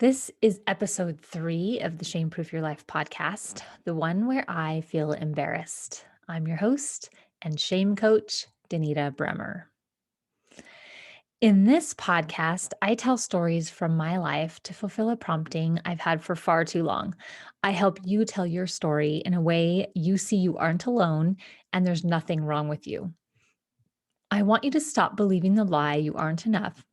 This is episode 3 of the Shame Proof Your Life podcast, the one where I feel embarrassed. I'm your host and shame coach, Danita Bremer. In this podcast, I tell stories from my life to fulfill a prompting I've had for far too long. I help you tell your story in a way you see you aren't alone and there's nothing wrong with you. I want you to stop believing the lie you aren't enough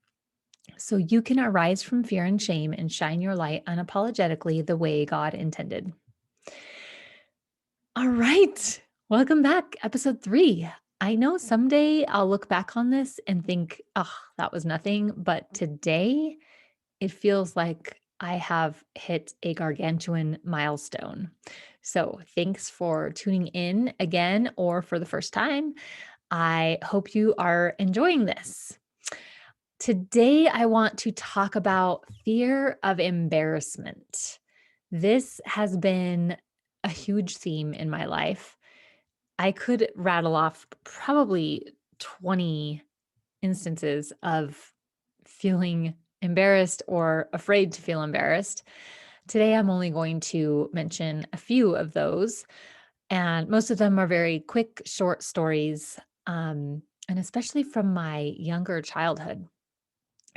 so you can arise from fear and shame and shine your light unapologetically the way God intended. All right. Welcome back. Episode 3. I know someday I'll look back on this and think, oh, that was nothing. But today it feels like I have hit a gargantuan milestone. So thanks for tuning in again or for the first time. I hope you are enjoying this. Today, I want to talk about fear of embarrassment. This has been a huge theme in my life. I could rattle off probably 20 instances of feeling embarrassed or afraid to feel embarrassed. Today, I'm only going to mention a few of those, and most of them are very quick, short stories, and especially from my younger childhood.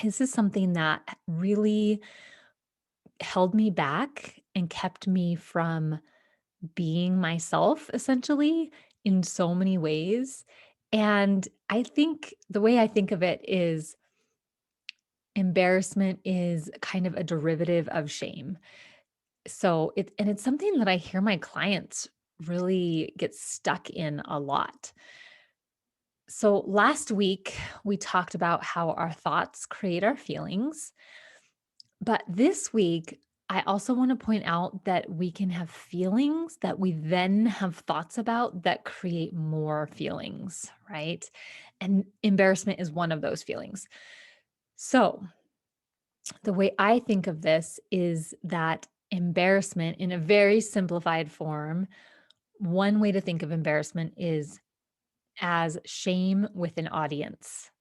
This is something that really held me back and kept me from being myself essentially in so many ways. And I think the way I think of it is embarrassment is kind of a derivative of shame. It's something that I hear my clients really get stuck in a lot. So last week we talked about how our thoughts create our feelings. But this week, I also want to point out that we can have feelings that we then have thoughts about that create more feelings, right? And embarrassment is one of those feelings. So, the way I think of this is that embarrassment, in a very simplified form, one way to think of embarrassment is as shame with an audience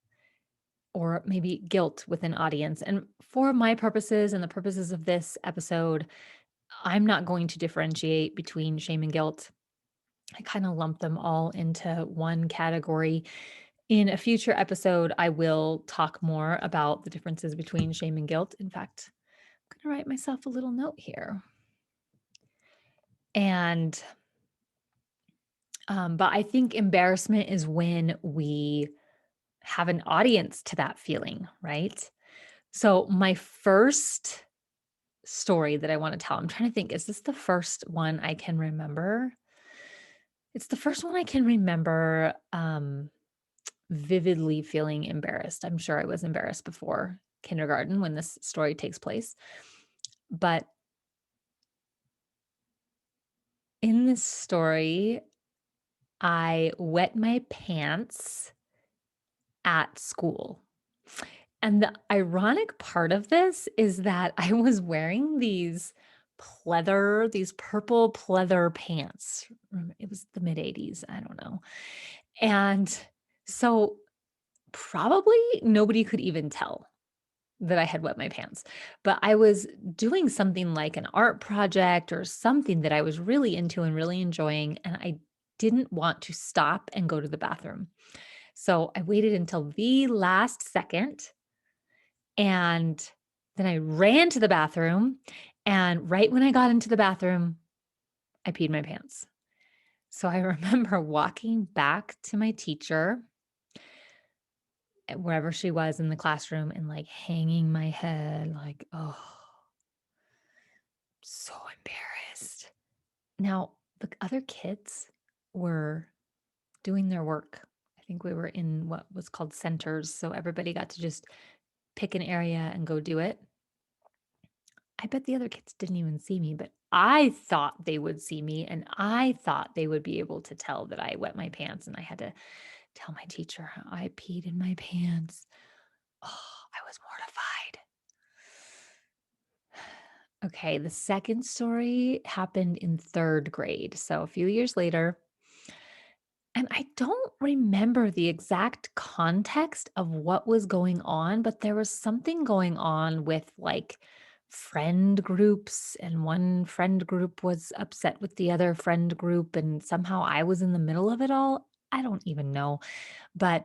or maybe guilt with an audience. And for my purposes and the purposes of this episode, I'm not going to differentiate between shame and guilt. I kind of lump them all into one category. In a future episode, I will talk more about the differences between shame and guilt. In fact, I'm going to write myself a little note here. And, but I think embarrassment is when we have an audience to that feeling, right? So, my first story that I want to tell, I'm trying to think, is this the first one I can remember? It's the first one I can remember, vividly feeling embarrassed. I'm sure I was embarrassed before kindergarten when this story takes place. But in this story, I wet my pants at school. And the ironic part of this is that I was wearing these purple pleather pants. It was the mid 80s. I don't know. And so probably nobody could even tell that I had wet my pants, but I was doing something like an art project or something that I was really into and really enjoying, and I didn't want to stop and go to the bathroom. So I waited until the last second, and then I ran to the bathroom, and right when I got into the bathroom, I peed my pants. So I remember walking back to my teacher wherever she was in the classroom and like hanging my head, like, oh, so embarrassed. Now, the other kids were doing their work. I think we were in what was called centers. So everybody got to just pick an area and go do it. I bet the other kids didn't even see me, but I thought they would see me and I thought they would be able to tell that I wet my pants and I had to tell my teacher how I peed in my pants. Oh, I was mortified. Okay, the second story happened in third grade. So a few years later, and I don't remember the exact context of what was going on, but there was something going on with like friend groups, and one friend group was upset with the other friend group, and somehow I was in the middle of it all. I don't even know, but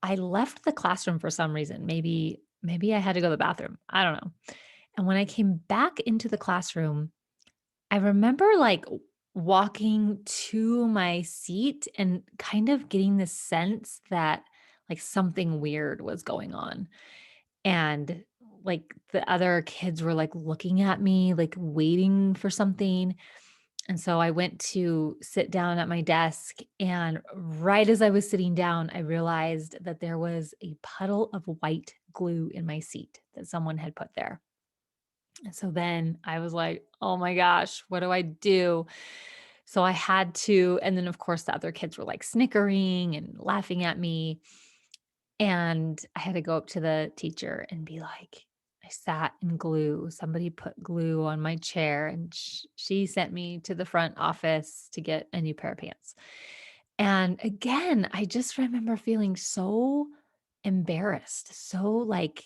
I left the classroom for some reason. Maybe I had to go to the bathroom. I don't know. And when I came back into the classroom, I remember walking to my seat and kind of getting this sense that like something weird was going on. And like the other kids were like looking at me, like waiting for something. And so I went to sit down at my desk. And right as I was sitting down, I realized that there was a puddle of white glue in my seat that someone had put there. And so then I was like, oh my gosh, what do I do? So I had to, and then of course the other kids were like snickering and laughing at me. And I had to go up to the teacher and be like, I sat in glue. Somebody put glue on my chair and she sent me to the front office to get a new pair of pants. And again, I just remember feeling so embarrassed, so like,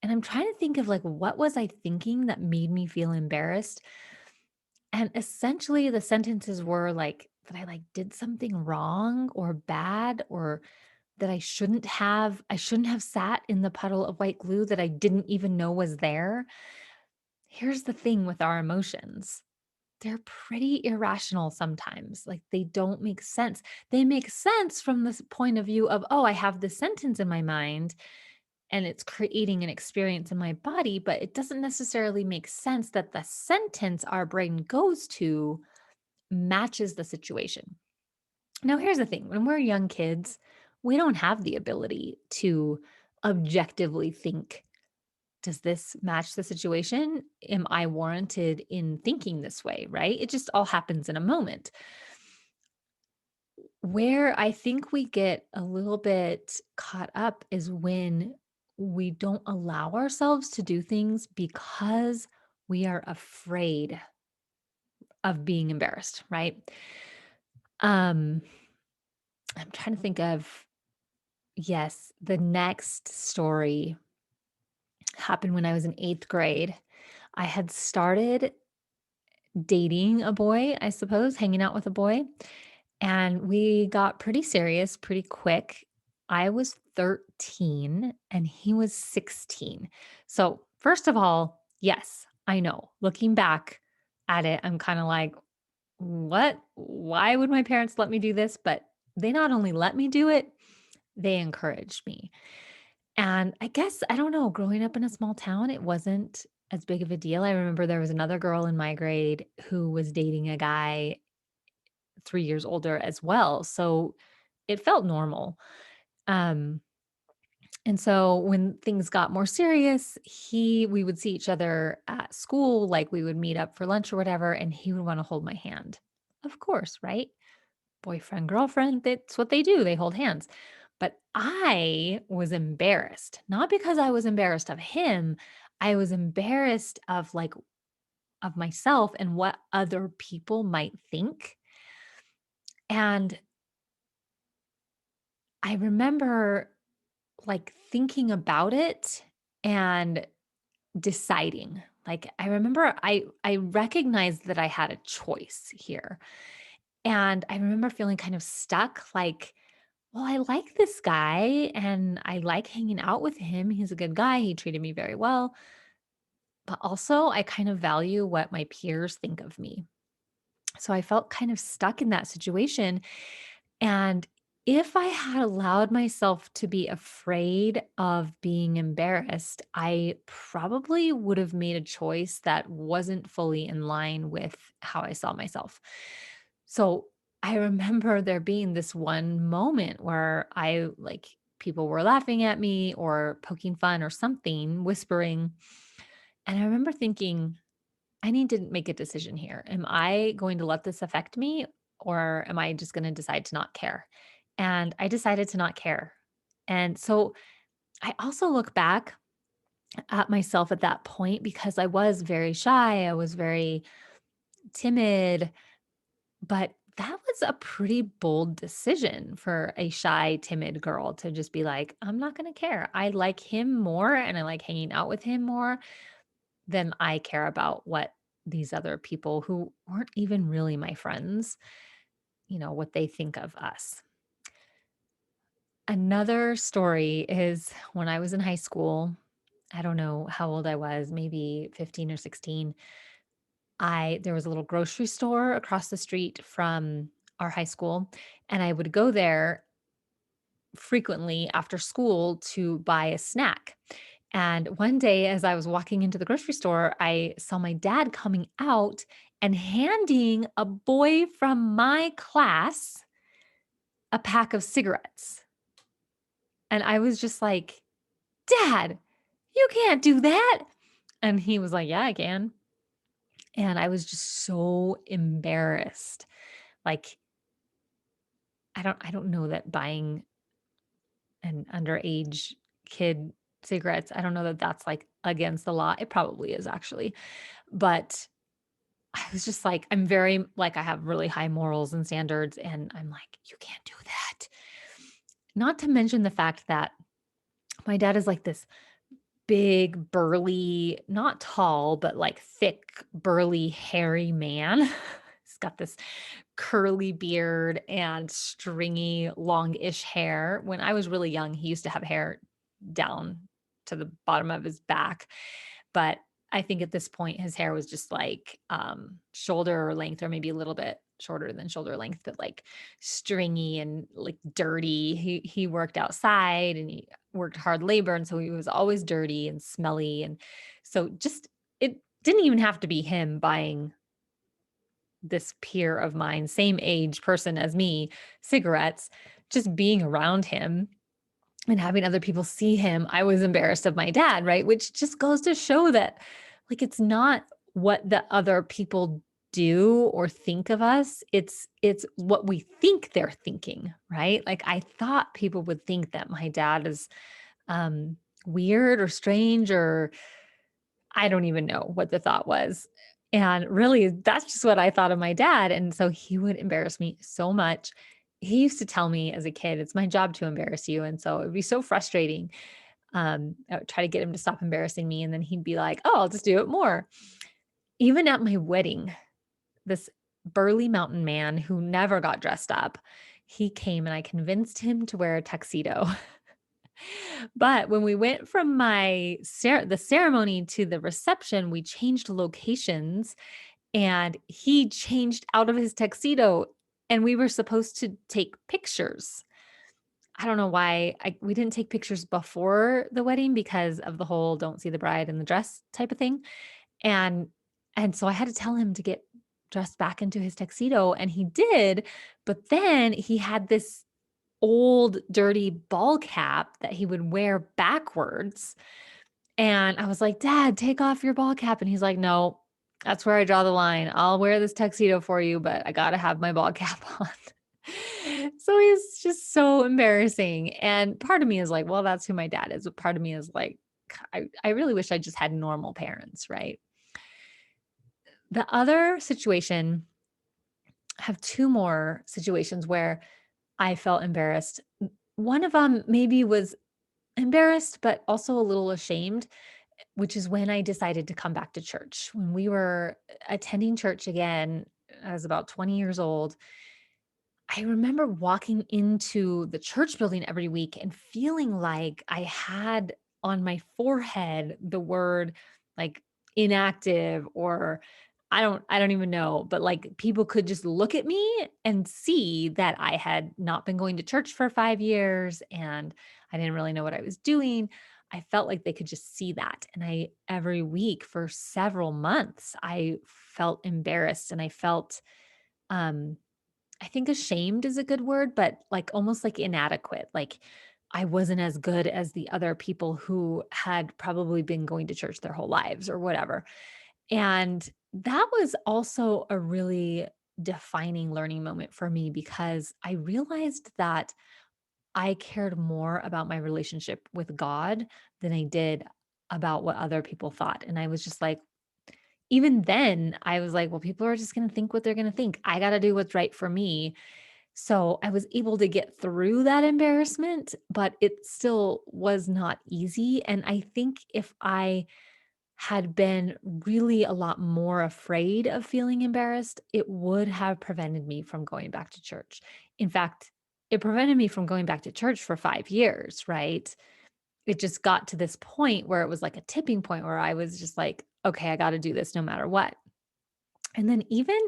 and I'm trying to think of like, what was I thinking that made me feel embarrassed? And essentially the sentences were like that I like did something wrong or bad or that I shouldn't have sat in the puddle of white glue that I didn't even know was there. Here's the thing with our emotions. They're pretty irrational sometimes. Like they don't make sense. They make sense from this point of view of, oh, I have this sentence in my mind and it's creating an experience in my body, but it doesn't necessarily make sense that the sentence our brain goes to matches the situation. Now, here's the thing when we're young kids, we don't have the ability to objectively think, does this match the situation? Am I warranted in thinking this way? Right? It just all happens in a moment. Where I think we get a little bit caught up is when we don't allow ourselves to do things because we are afraid of being embarrassed, right? Um, I'm trying to think of, yes, the next story happened when I was in 8th grade. I had started dating a boy, I suppose, hanging out with a boy, and we got pretty serious pretty quick. I was 13 and he was 16. So, first of all, yes, I know. Looking back at it, I'm kind of like, what? Why would my parents let me do this? But they not only let me do it, they encouraged me. And I guess, I don't know, growing up in a small town, it wasn't as big of a deal. I remember there was another girl in my grade who was dating a guy 3 years older as well, so it felt normal. Um, and so when things got more serious, we would see each other at school, like, we would meet up for lunch or whatever, and he would wanna hold my hand. Of course, right? Boyfriend, girlfriend, that's what they do, they hold hands. But I was embarrassed, not because I was embarrassed of him, I was embarrassed of, like, of myself and what other people might think, and I remember, like, thinking about it and deciding. Like, I remember I recognized that I had a choice here, and I remember feeling kind of stuck, like, well, I like this guy and I like hanging out with him. He's a good guy. He treated me very well. But also, I kind of value what my peers think of me. So I felt kind of stuck in that situation. And if I had allowed myself to be afraid of being embarrassed, I probably would have made a choice that wasn't fully in line with how I saw myself. So I remember there being this one moment where people were laughing at me or poking fun or something, whispering. And I remember thinking, I need to make a decision here. Am I going to let this affect me or am I just going to decide to not care? And I decided to not care. And so I also look back at myself at that point because I was very shy. I was very timid, but that was a pretty bold decision for a shy, timid girl to just be like, I'm not going to care. I like him more and I like hanging out with him more. than I care about what these other people who weren't even really my friends, what they think of us. Another story is when I was in high school, I don't know how old I was, maybe 15 or 16. I There was a little grocery store across the street from our high school, and I would go there frequently after school to buy a snack. And one day, as I was walking into the grocery store, I saw my dad coming out and handing a boy from my class a pack of cigarettes. And I was just like, "Dad, you can't do that." And he was like, "Yeah, I can." And I was just so embarrassed. Like, I don't know that buying an underage kid cigarettes, I don't know that that's, like, against the law. It probably is actually. But I was just like, I'm very like, I have really high morals and standards, and I'm like, "You can't do that." Not to mention the fact that my dad is like this big, burly, not tall, but like thick, burly, hairy man. He's got this curly beard and stringy, longish hair. When I was really young, he used to have hair down to the bottom of his back. But I think at this point, his hair was just like shoulder length, or maybe a little bit shorter than shoulder length, but like stringy and like dirty. He worked outside and he worked hard labor, and so he was always dirty and smelly. And so just it didn't even have to be him buying this peer of mine, same age person as me, cigarettes. Just being around him and having other people see him, I was embarrassed of my dad, right? Which just goes to show that, like, it's not what the other people do or think of us. It's what we think they're thinking, right? Like, I thought people would think that my dad is um weird or strange, or I don't even know what the thought was. And really, that's just what I thought of my dad. And so he would embarrass me so much. He used to tell me as a kid, "It's my job to embarrass you." And so it would be so frustrating. I would try to get him to stop embarrassing me. And then he'd be like, "Oh, I'll just do it more." Even at my wedding, this burly mountain man who never got dressed up, he came and I convinced him to wear a tuxedo. But when we went from the ceremony to the reception, we changed locations, and he changed out of his tuxedo, and we were supposed to take pictures. I don't know why we didn't take pictures before the wedding because of the whole "don't see the bride in the dress" type of thing. And and so I had to tell him to get dressed back into his tuxedo, and he did. But then he had this old dirty ball cap that he would wear backwards. And I was like, "Dad, take off your ball cap." And he's like, "No, that's where I draw the line. I'll wear this tuxedo for you, but I gotta have my ball cap on." So he's just so embarrassing. And part of me is like, well, that's who my dad is. But part of me is like, I really wish I just had normal parents, right? The other situation, I have two more situations where I felt embarrassed. One of them maybe was embarrassed, but also a little ashamed, which is when I decided to come back to church. When we were attending church again, I was about 20 years old. I remember walking into the church building every week and feeling like I had on my forehead the word like inactive, or I don't even know, but like people could just look at me and see that I had not been going to church for 5 years and I didn't really know what I was doing. I felt like they could just see that. And I every week for several months I felt embarrassed, and I felt um I think ashamed is a good word, but like almost like inadequate. Like I wasn't as good as the other people who had probably been going to church their whole lives or whatever. And that was also a really defining learning moment for me because I realized that I cared more about my relationship with God than I did about what other people thought. And I was just like, even then, I was like, well, people are just going to think what they're going to think. I got to do what's right for me. So I was able to get through that embarrassment, but it still was not easy. And I think if I had been really a lot more afraid of feeling embarrassed, it would have prevented me from going back to church. In fact, it prevented me from going back to church for 5 years, right? It just got to this point where it was like a tipping point where I was just like, "Okay, I gotta do this no matter what." And then even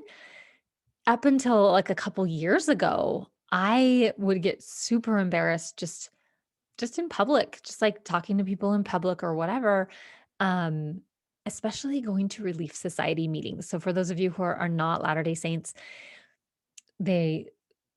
up until, like, a couple years ago, I would get super embarrassed just in public, just, like, talking to people in public or whatever, um, especially going to Relief Society meetings. So for those of you who are not Latter-day Saints, they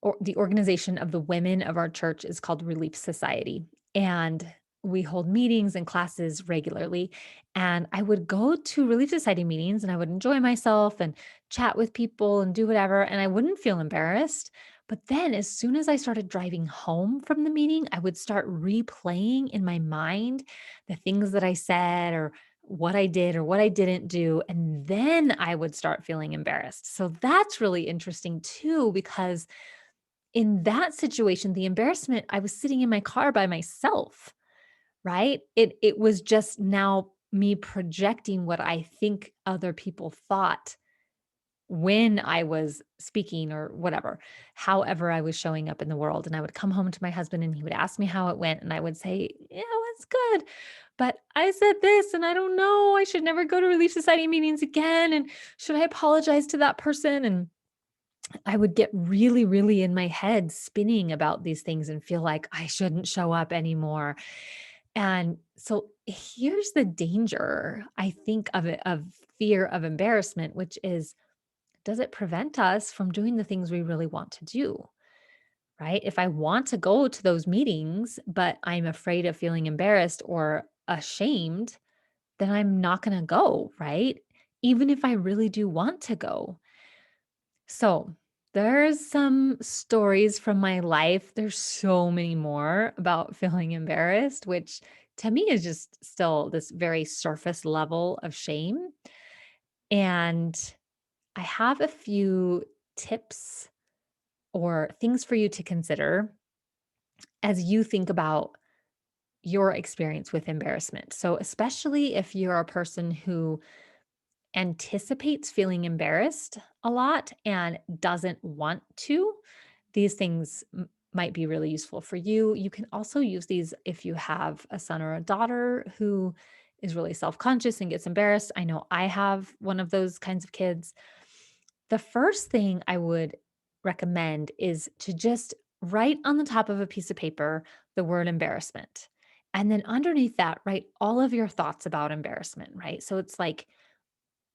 or the organization of the women of our church is called Relief Society, and we hold meetings and classes regularly, and I would go to Relief Society meetings, and I would enjoy myself and chat with people and do whatever, and I wouldn't feel embarrassed, but then as soon as I started driving home from the meeting, I would start replaying in my mind the things that I said or what I did or what I didn't do, and then I would start feeling embarrassed. So that's really interesting too, because in that situation, the embarrassment, I was sitting in my car by myself, right? It was just now me projecting what I think other people thought when I was speaking or whatever, however I was showing up in the world. And I would come home to my husband and he would ask me how it went. And I would say, yeah, it's good. But I said this and I don't know. I should never go to Relief Society meetings again. And should I apologize to that person? And I would get really, really in my head spinning about these things and feel like I shouldn't show up anymore. And so here's the danger, I think, of it, of fear of embarrassment, which is, does it prevent us from doing the things we really want to do? Right? If I want to go to those meetings, but I'm afraid of feeling embarrassed or ashamed, then I'm not going to go, right? Even if I really do want to go. So, there's some stories from my life. There's so many more about feeling embarrassed, which to me is just still this very surface level of shame. And I have a few tips or things for you to consider as you think about your experience with embarrassment. So, especially if you're a person who anticipates feeling embarrassed a lot and doesn't want to, these things might be really useful for you. You can also use these if you have a son or a daughter who is really self conscious and gets embarrassed. I know I have one of those kinds of kids. The first thing I would recommend is to just write on the top of a piece of paper the word embarrassment. And then underneath that, write all of your thoughts about embarrassment, right? So it's like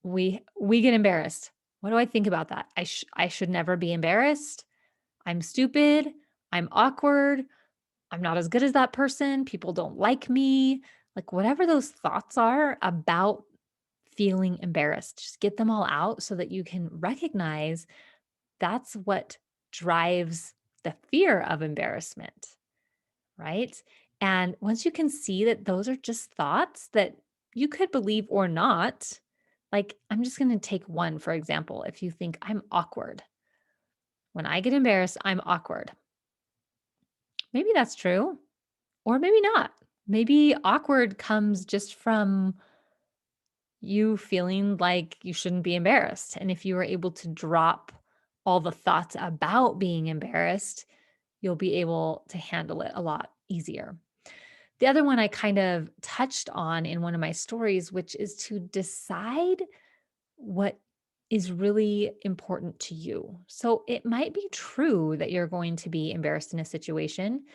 we get embarrassed. What do I think about that? I should never be embarrassed. I'm stupid. I'm awkward. I'm not as good as that person. People don't like me. Like whatever those thoughts are about feeling embarrassed, just get them all out so that you can recognize that's what drives the fear of embarrassment, right? And once you can see that those are just thoughts that you could believe or not, like I'm just going to take one for example. If you think I'm awkward, when I get embarrassed, I'm awkward. Maybe that's true, or maybe not. Maybe awkward comes just from you feeling like you shouldn't be embarrassed. And if you were able to drop all the thoughts about being embarrassed, you'll be able to handle it a lot easier. The other one I kind of touched on in one of my stories, which is to decide what is really important to you. So it might be true that you're going to be embarrassed in a situation,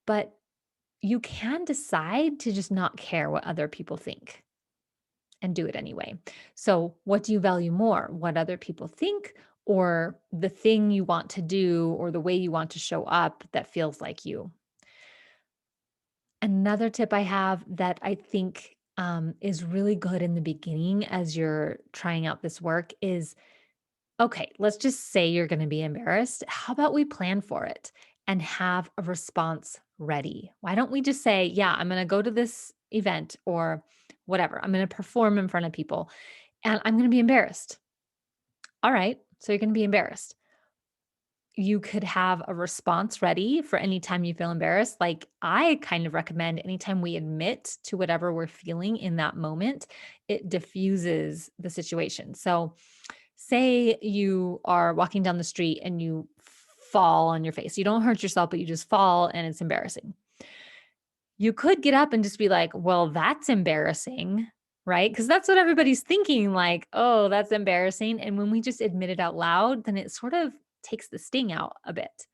but you can decide to just not care what other people think and do it anyway. So, what do you value more? What other people think, or the thing you want to do, or the way you want to show up that feels like you? Another tip I have that I think is really good in the beginning as you're trying out this work is, okay, let's just say you're going to be embarrassed. How about we plan for it and have a response ready? Why don't we just say, yeah, I'm going to go to this event or whatever. I'm going to perform in front of people and I'm going to be embarrassed. All right. So you're going to be embarrassed. You could have a response ready for any time you feel embarrassed. Like, I kind of recommend anytime we admit to whatever we're feeling in that moment, it diffuses the situation. So, say you are walking down the street and you fall on your face. You don't hurt yourself, but you just fall and it's embarrassing. You could get up and just be like, "Well, that's embarrassing." Right? Because that's what everybody's thinking, like, "Oh, that's embarrassing." And when we just admit it out loud, then it sort of takes the sting out a bit.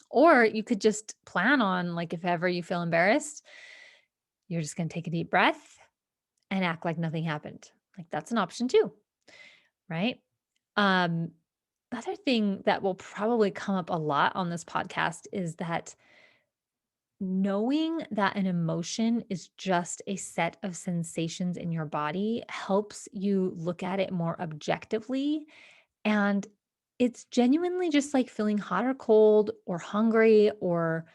Or you could just plan on, like, if ever you feel embarrassed, you're just gonna take a deep breath and act like nothing happened. Like, that's an option too, right? Um, the other thing that will probably come up a lot on this podcast is that knowing that an emotion is just a set of sensations in your body helps you look at it more objectively. And it's genuinely just like feeling hot or cold or hungry or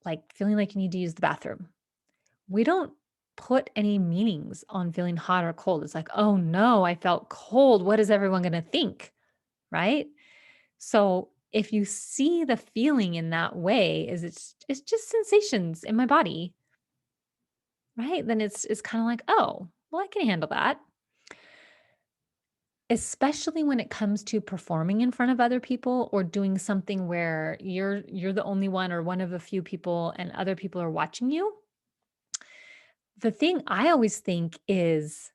like feeling like you need to use the bathroom. We don't put any meanings on feeling hot or cold. It's like, oh no, I felt cold. What is everyone going to think? Right. So if you see the feeling in that way, is it's just sensations in my body, right? Then it's kind of like, oh, well, I can handle that. Especially when it comes to performing in front of other people or doing something where you're the only one or one of a few people and other people are watching you. The thing I always think is,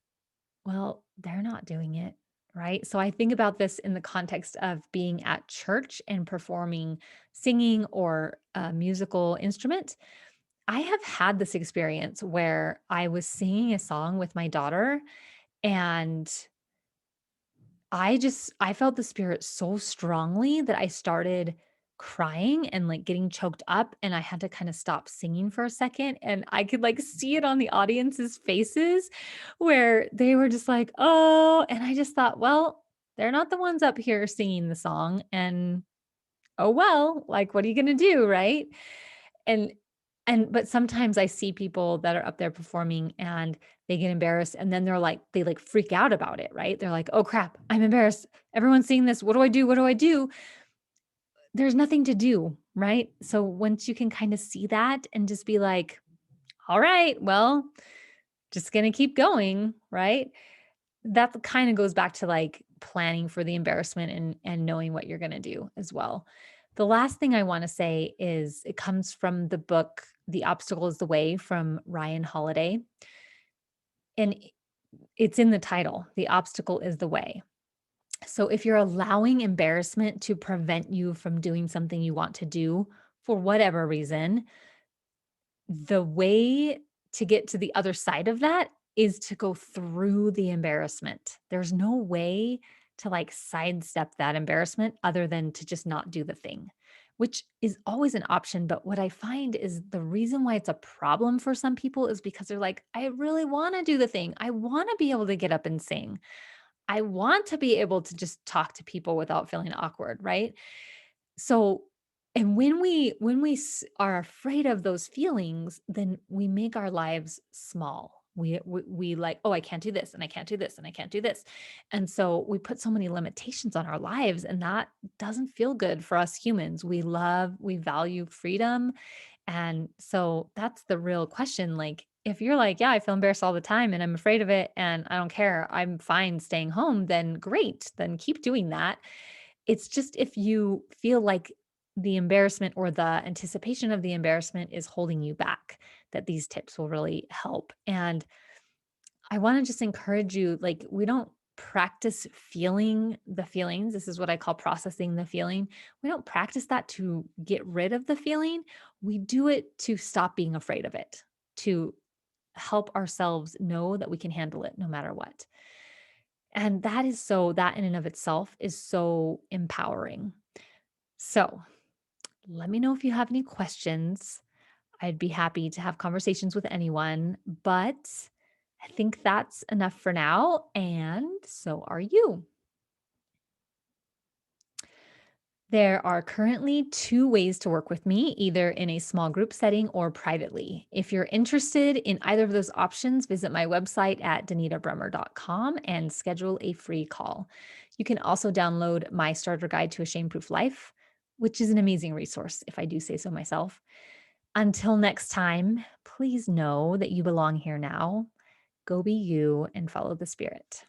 well, they're not doing it, right? So I think about this in the context of being at church and performing, singing or a musical instrument. I have had this experience where I was singing a song with my daughter and I felt the spirit so strongly that I started crying and, like, getting choked up, and I had to kinda stop singing for a second, and I could, like, see it on the audience's faces where they were just like, "Oh," and I just thought, "Well, they're not the ones up here singing the song, and oh well, like, what are you gonna do, right?" And but sometimes I see people that are up there performing and they get embarrassed and then they like freak out about it, right? They're like, "Oh crap, I'm embarrassed. Everyone's seeing this. What do I do? What do I do?" There's nothing to do, right? So once you can kind of see that and just be like, "All right, well, just going to keep going," right? That kind of goes back to like planning for the embarrassment and knowing what you're going to do as well. The last thing I want to say is it comes from the book The Obstacle is the Way from Ryan Holiday, and it's in the title. The obstacle is the way. So if you're allowing embarrassment to prevent you from doing something you want to do for whatever reason, the way to get to the other side of that is to go through the embarrassment. There's no way to like sidestep that embarrassment other than to just not do the thing, which is always an option. But what I find is the reason why it's a problem for some people is because they're like, I really want to do the thing. I want to be able to get up and sing. I want to be able to just talk to people without feeling awkward, right? So, and when we are afraid of those feelings, then we make our lives small. We like, oh, I can't do this, and I can't do this, and I can't do this, and so we put so many limitations on our lives, and that doesn't feel good for us humans. We value freedom, and so that's the real question. Like, if you're like, yeah, I feel embarrassed all the time, and I'm afraid of it, and I don't care, I'm fine staying home, then great, then keep doing that. It's just if you feel like the embarrassment or the anticipation of the embarrassment is holding you back, that these tips will really help. And I want to just encourage you like, we don't practice feeling the feelings. This is what I call processing the feeling. We don't practice that to get rid of the feeling. We do it to stop being afraid of it, to help ourselves know that we can handle it no matter what. And that in and of itself is so empowering. So, let me know if you have any questions. I'd be happy to have conversations with anyone, but I think that's enough for now. And so are you. There are currently two ways to work with me, either in a small group setting or privately. If you're interested in either of those options, visit my website at danitabrummer.com and schedule a free call. You can also download my starter guide to a shame proof life, which is an amazing resource, if I do say so myself. Until next time, please know that you belong here now. Go be you and follow the spirit.